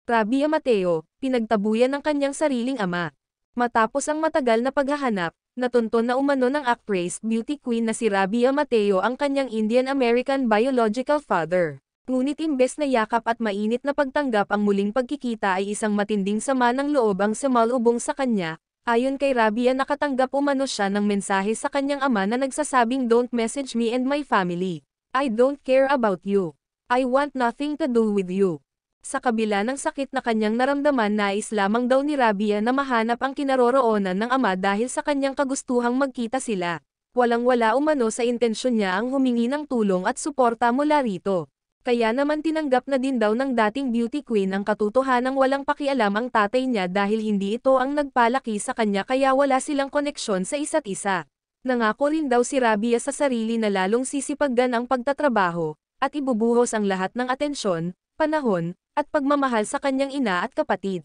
Rabia Mateo, pinagtabuyan ng kanyang sariling ama. Matapos ang matagal na paghahanap, natunton na umano ng actress beauty queen na si Rabia Mateo ang kanyang Indian-American biological father. Ngunit imbes na yakap at mainit na pagtanggap ang muling pagkikita ay isang matinding sama ng loob ang sumalubong sa kanya. Ayon kay Rabia, nakatanggap umano siya ng mensahe sa kanyang ama na nagsasabing, "Don't message me and my family. I don't care about you. I want nothing to do with you." Sa kabila ng sakit na kanyang naramdaman, nais lamang daw ni Rabia na mahanap ang kinaroroonan ng ama dahil sa kanyang kagustuhang magkita sila. Walang-wala umano sa intensyon niya ang humingi ng tulong at suporta mula rito. Kaya naman tinanggap na din daw ng dating beauty queen ang katotohanang walang pakialam ang tatay niya dahil hindi ito ang nagpalaki sa kanya, kaya wala silang koneksyon sa isa't isa. Nangako rin daw si Rabia sa sarili na lalong sisipagdan ang pagtatrabaho, at ibubuhos ang lahat ng atensyon, panahon, at pagmamahal sa kanyang ina at kapatid.